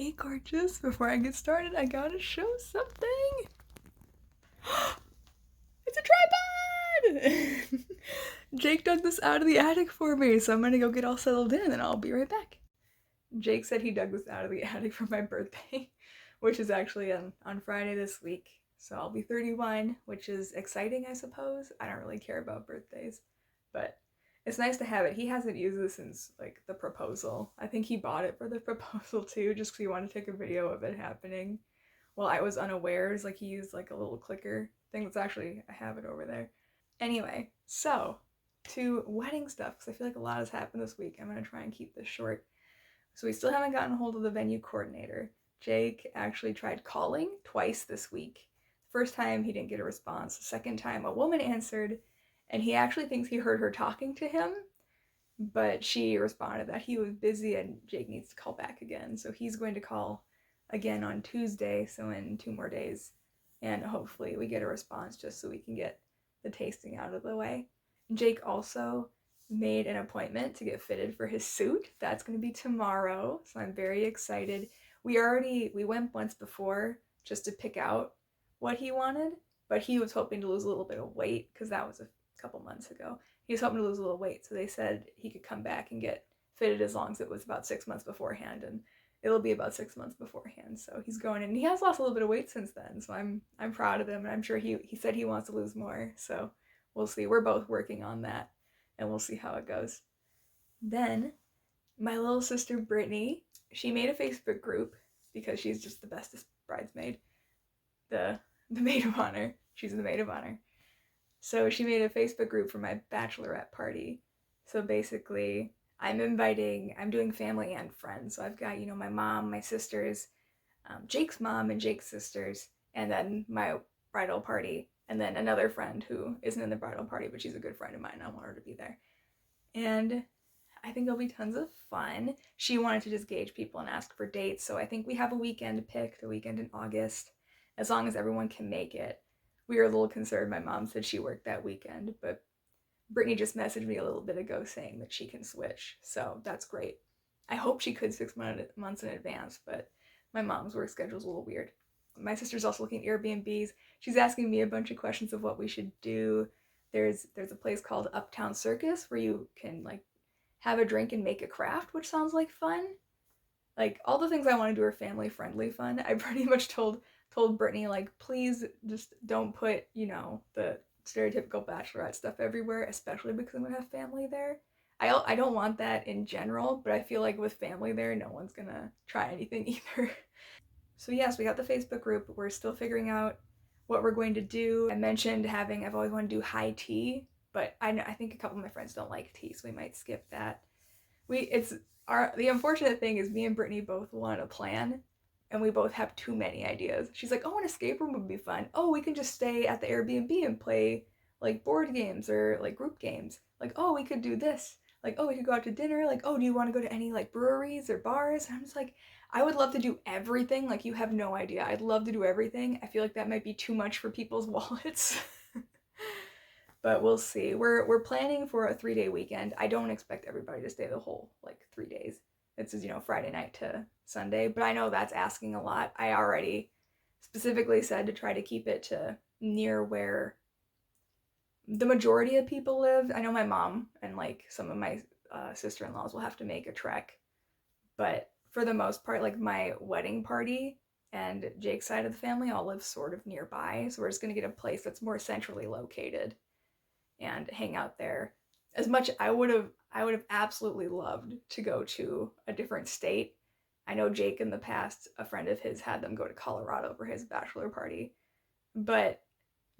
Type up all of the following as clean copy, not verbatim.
Hey gorgeous, before I get started, I gotta show something. It's a tripod! Jake dug this out of the attic for me, so I'm gonna go get all settled in and I'll be right back. Jake said he dug this out of the attic for my birthday, which is actually on Friday this week. So I'll be 31, which is exciting, I suppose. I don't really care about birthdays, but it's nice to have it. He hasn't used this since like the proposal. I think he bought it for the proposal too, just because he wanted to take a video of it happening. Well, I was unawares, like he used like a little clicker thing that's actually, I have it over there. Anyway, so to wedding stuff, because I feel like a lot has happened this week. I'm gonna try and keep this short. So we still haven't gotten a hold of the venue coordinator. Jake actually tried calling twice this week. First time he didn't get a response. The second time a woman answered, and he actually thinks he heard her talking to him, but she responded that he was busy and Jake needs to call back again. So he's going to call again on Tuesday, so in 2 more days, and hopefully we get a response just so we can get the tasting out of the way. Jake also made an appointment to get fitted for his suit. That's going to be tomorrow, so I'm very excited. We went once before just to pick out what he wanted, but he was hoping to lose a little bit of weight because that was a couple months ago. He was hoping to lose a little weight, so they said he could come back and get fitted as long as it was about 6 months beforehand, and it'll be about 6 months beforehand. So he's going, and he has lost a little bit of weight since then, so I'm proud of him, and I'm sure he said he wants to lose more, so we'll see. We're both working on that, and we'll see how it goes. Then my little sister Brittany, she made a Facebook group because she's just the bestest bridesmaid, the maid of honor. She's the maid of honor. So she made a Facebook group for my bachelorette party. So basically, I'm doing family and friends. So I've got, my mom, my sisters, Jake's mom and Jake's sisters, and then my bridal party, and then another friend who isn't in the bridal party, but she's a good friend of mine. I want her to be there. And I think it'll be tons of fun. She wanted to just gauge people and ask for dates, so I think we have a weekend picked, a weekend in August, as long as everyone can make it. We were a little concerned. My mom said she worked that weekend, but Brittany just messaged me a little bit ago saying that she can switch, so that's great. I hope she could 6 months in advance, but my mom's work schedule's a little weird. My sister's also looking at Airbnbs. She's asking me a bunch of questions of what we should do. There's a place called Uptown Circus where you can like have a drink and make a craft, which sounds like fun. Like all the things I want to do are family friendly fun. I pretty much told Brittany like please just don't put, the stereotypical bachelorette stuff everywhere, especially because I'm gonna have family there. I don't want that in general, but I feel like with family there, no one's gonna try anything either. So yes, we got the Facebook group. We're still figuring out what we're going to do. I mentioned I've always wanted to do high tea, but I think a couple of my friends don't like tea, so we might skip that. The unfortunate thing is me and Brittany both want a plan, and we both have too many ideas. She's like, oh, an escape room would be fun. Oh, we can just stay at the Airbnb and play like board games or like group games. Like, oh, we could do this. Like, oh, we could go out to dinner. Like, oh, do you want to go to any like breweries or bars? And I'm just like, I would love to do everything. Like, you have no idea. I'd love to do everything. I feel like that might be too much for people's wallets. But we'll see. We're planning for a 3-day weekend. I don't expect everybody to stay the whole like 3 days. It's Friday night to Sunday, but I know that's asking a lot. I already specifically said to try to keep it to near where the majority of people live. I know my mom and like some of my sister-in-laws will have to make a trek, but for the most part, like my wedding party and Jake's side of the family all live sort of nearby, so we're just gonna get a place that's more centrally located and hang out there. As much I would have absolutely loved to go to a different state. I know Jake in the past, a friend of his had them go to Colorado for his bachelor party. But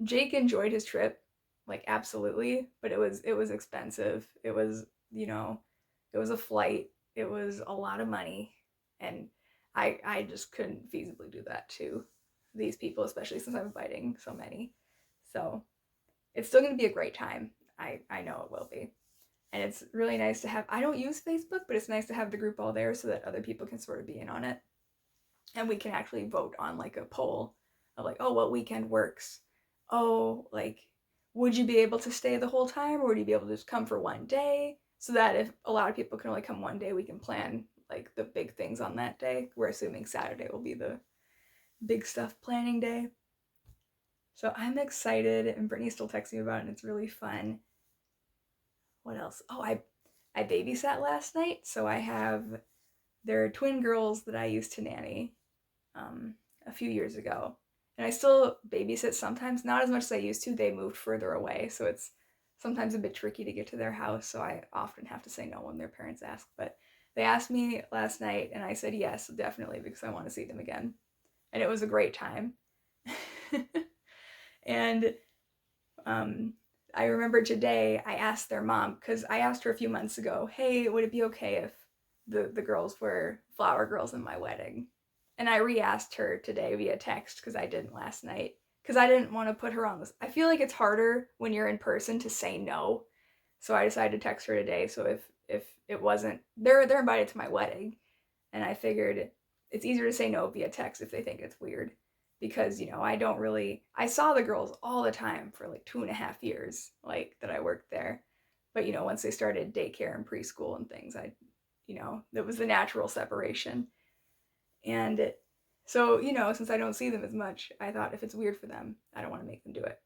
Jake enjoyed his trip, like absolutely, but it was expensive. It was, it was a flight. It was a lot of money, and I just couldn't feasibly do that to these people, especially since I'm inviting so many. So it's still going to be a great time. I know it will be. And it's really nice to have, I don't use Facebook, but it's nice to have the group all there so that other people can sort of be in on it. And we can actually vote on like a poll of like, oh, what weekend works? Oh, like, would you be able to stay the whole time, or would you be able to just come for one day? So that if a lot of people can only come one day, we can plan like the big things on that day. We're assuming Saturday will be the big stuff planning day. So I'm excited, and Brittany's still texting me about it, and it's really fun. What else? Oh, I babysat last night, so there are twin girls that I used to nanny a few years ago. And I still babysit sometimes, not as much as I used to. They moved further away, so it's sometimes a bit tricky to get to their house, so I often have to say no when their parents ask. But they asked me last night, and I said yes, definitely, because I want to see them again. And it was a great time. And I remember today I asked their mom, because I asked her a few months ago, hey, would it be okay if the girls were flower girls in my wedding? And I re-asked her today via text, because I didn't last night, because I didn't want to put her on this. I feel like it's harder when you're in person to say no. So I decided to text her today. So if it wasn't, they're invited to my wedding, and I figured it's easier to say no via text if they think it's weird. Because, I saw the girls all the time for like 2.5 years, like, that I worked there. But, once they started daycare and preschool and things, that was the natural separation. And so, since I don't see them as much, I thought if it's weird for them, I don't want to make them do it.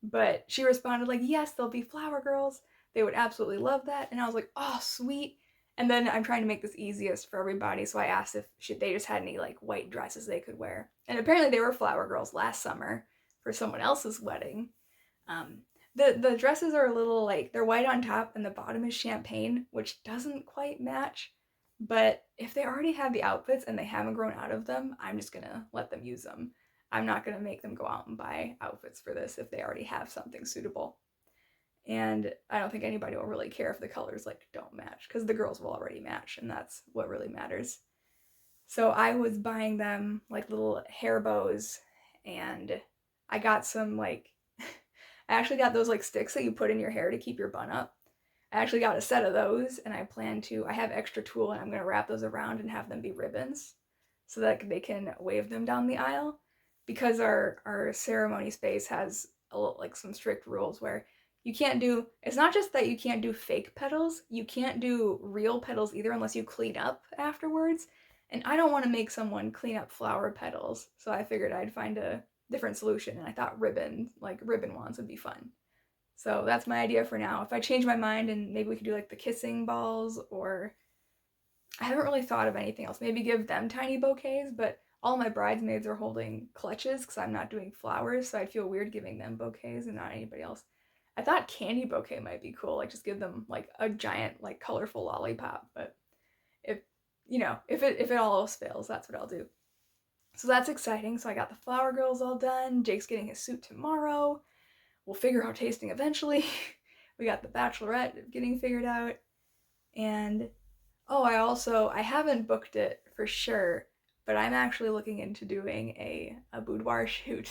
But she responded like, yes, they'll be flower girls. They would absolutely love that. And I was like, oh, sweet. And then I'm trying to make this easiest for everybody, so I asked if they just had any like white dresses they could wear. And apparently they were flower girls last summer for someone else's wedding. The dresses are a little like, they're white on top and the bottom is champagne, which doesn't quite match. But if they already have the outfits and they haven't grown out of them, I'm just gonna let them use them. I'm not gonna make them go out and buy outfits for this if they already have something suitable. And I don't think anybody will really care if the colors like don't match, because the girls will already match, and that's what really matters. So I was buying them like little hair bows, and I got some like I actually got those like sticks that you put in your hair to keep your bun up. I actually got a set of those, and I have extra tulle, and I'm going to wrap those around and have them be ribbons so that they can wave them down the aisle, because our ceremony space has like some strict rules where you can't do, it's not just that you can't do fake petals, you can't do real petals either unless you clean up afterwards. And I don't want to make someone clean up flower petals, so I figured I'd find a different solution, and I thought ribbon wands would be fun. So that's my idea for now. If I change my mind and maybe we could do like the kissing balls, or I haven't really thought of anything else. Maybe give them tiny bouquets, but all my bridesmaids are holding clutches because I'm not doing flowers, so I'd feel weird giving them bouquets and not anybody else. I thought candy bouquet might be cool, like just give them like a giant like colorful lollipop, but if it all else fails, that's what I'll do. So that's exciting. So I got the flower girls all done. Jake's getting his suit tomorrow. We'll figure out tasting eventually. We got the Bachelorette getting figured out. And I haven't booked it for sure, but I'm actually looking into doing a boudoir shoot.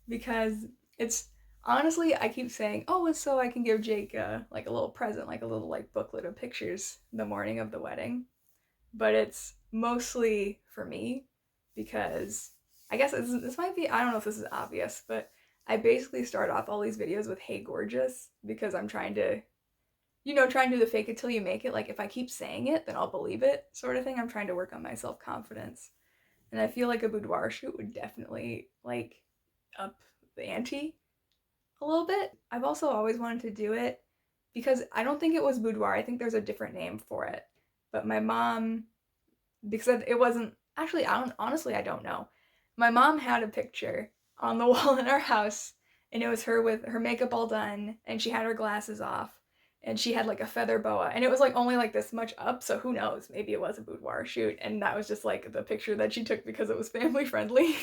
Because it's honestly, I keep saying, oh, it's so I can give Jake like a little present, like a little like booklet of pictures the morning of the wedding. But it's mostly for me, because I guess this might be, I don't know if this is obvious, but I basically start off all these videos with "Hey gorgeous" because I'm trying to do the fake it till you make it. Like, if I keep saying it, then I'll believe it, sort of thing. I'm trying to work on my self-confidence. And I feel like a boudoir shoot would definitely like up the ante a little bit. I've also always wanted to do it because I don't think it was boudoir. I think there's a different name for it. But my mom, because it wasn't, actually, I don't know. My mom had a picture on the wall in our house, and it was her with her makeup all done, and she had her glasses off, and she had like a feather boa, and it was like only like this much up, so who knows, maybe it was a boudoir shoot, and that was just like the picture that she took because it was family friendly.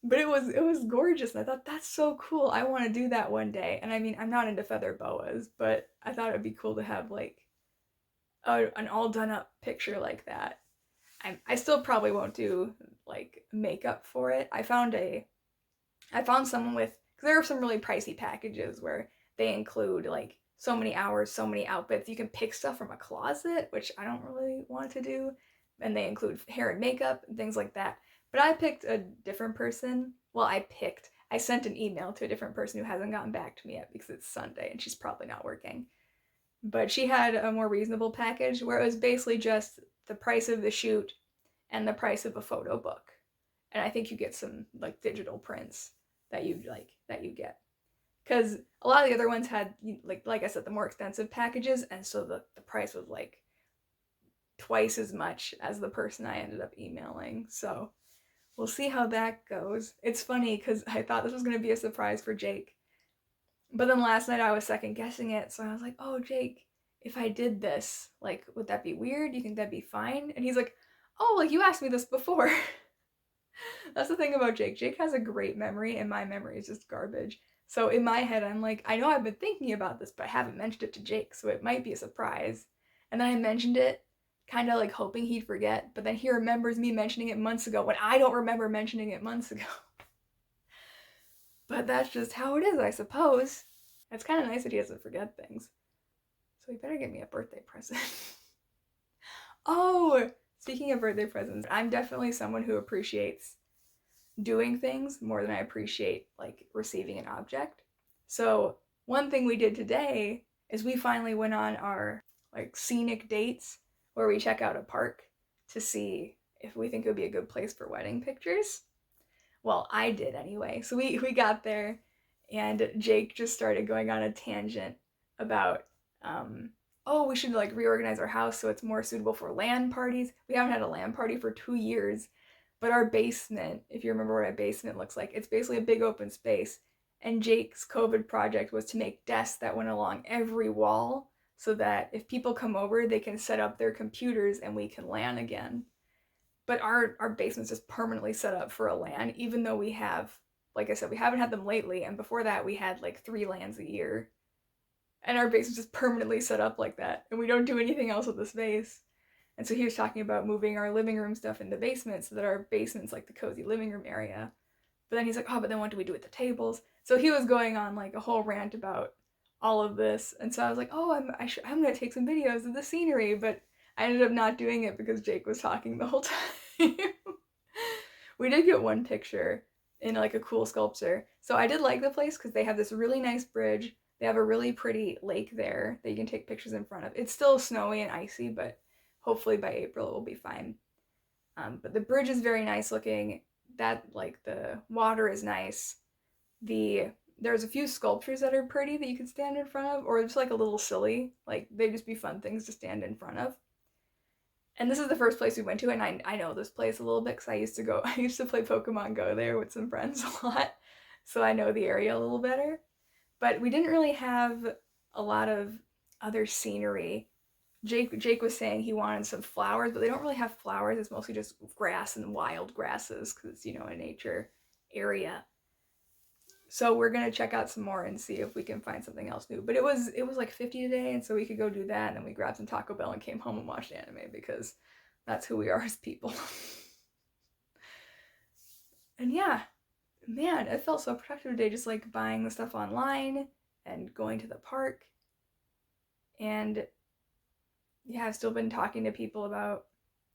But it was gorgeous, and I thought, that's so cool, I want to do that one day. And I mean, I'm not into feather boas, but I thought it'd be cool to have like an all done up picture like that. I still probably won't do like makeup for it. I found someone with, because there are some really pricey packages where they include like so many hours, so many outfits. You can pick stuff from a closet, which I don't really want to do. And they include hair and makeup and things like that. But I picked a different person. Well, I sent an email to a different person who hasn't gotten back to me yet because it's Sunday and she's probably not working. But she had a more reasonable package where it was basically just the price of the shoot and the price of a photo book. And I think you get some like digital prints that you get. Because a lot of the other ones had, like I said, the more expensive packages, and so the price was like twice as much as the person I ended up emailing. So we'll see how that goes. It's funny because I thought this was going to be a surprise for Jake. But then last night I was second guessing it, so I was like, oh, Jake, if I did this, like, would that be weird? Do you think that'd be fine? And he's like, oh, like, you asked me this before. That's the thing about Jake. Jake has a great memory, and my memory is just garbage. So in my head, I'm like, I know I've been thinking about this, but I haven't mentioned it to Jake, so it might be a surprise. And then I mentioned it, kind of like hoping he'd forget, but then he remembers me mentioning it months ago when I don't remember mentioning it months ago. But that's just how it is, I suppose. It's kind of nice that he doesn't forget things. So he better get me a birthday present. Oh, speaking of birthday presents, I'm definitely someone who appreciates doing things more than I appreciate like receiving an object. So one thing we did today is we finally went on our like scenic dates where we check out a park to see if we think it would be a good place for wedding pictures. Well, I did anyway. So we got there and Jake just started going on a tangent about oh, we should like reorganize our house so it's more suitable for LAN parties. We haven't had a LAN party for 2 years. But our basement, if you remember what our basement looks like, it's basically a big open space. And Jake's COVID project was to make desks that went along every wall so that if people come over, they can set up their computers and we can LAN again. But our basement's just permanently set up for a LAN, even though we have, like I said, we haven't had them lately. And before that, we had like 3 LANs a year. And our basement's just permanently set up like that. And we don't do anything else with the space. And so he was talking about moving our living room stuff in the basement so that our basement's like the cozy living room area. But then he's like, oh, but then what do we do with the tables? So he was going on like a whole rant about all of this. And so I was like, oh, I'm going to take some videos of the scenery. But I ended up not doing it because Jake was talking the whole time. We did get one picture in like a cool sculpture. So I did like the place because they have this really nice bridge. They have a really pretty lake there that you can take pictures in front of. It's still snowy and icy, but hopefully by April it will be fine. But the bridge is very nice looking. That like the water is nice. There's a few sculptures that are pretty that you can stand in front of, or just like a little silly. Like they'd just be fun things to stand in front of. And this is the first place we went to, and I know this place a little bit because I used to play Pokemon Go there with some friends a lot, so I know the area a little better. But we didn't really have a lot of other scenery. Jake was saying he wanted some flowers, but they don't really have flowers. It's mostly just grass and wild grasses because it's, a nature area. So we're gonna check out some more and see if we can find something else new. But it was like 50 today, and so we could go do that. And then we grabbed some Taco Bell and came home and watched anime because that's who we are as people. And yeah, man, it felt so productive today, just like buying the stuff online and going to the park. And yeah, I've still been talking to people about,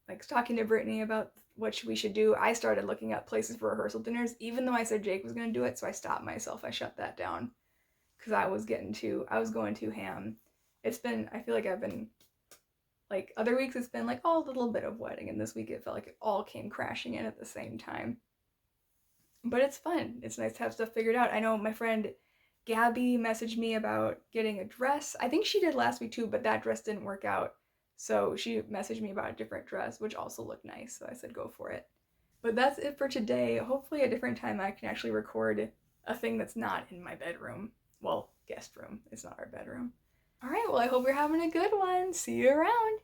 like talking to Brittany about what we should do. I started looking up places for rehearsal dinners, even though I said Jake was going to do it, so I stopped myself. I shut that down because I was going too ham. I feel like I've been, like other weeks it's been like, oh, a little bit of wedding, and this week it felt like it all came crashing in at the same time. But it's fun. It's nice to have stuff figured out. I know my friend Gabby messaged me about getting a dress. I think she did last week too, but that dress didn't work out. So she messaged me about a different dress, which also looked nice. So I said, go for it. But that's it for today. Hopefully a different time I can actually record a thing that's not in my bedroom. Well, guest room. It's not our bedroom. All right, well, I hope you're having a good one. See you around.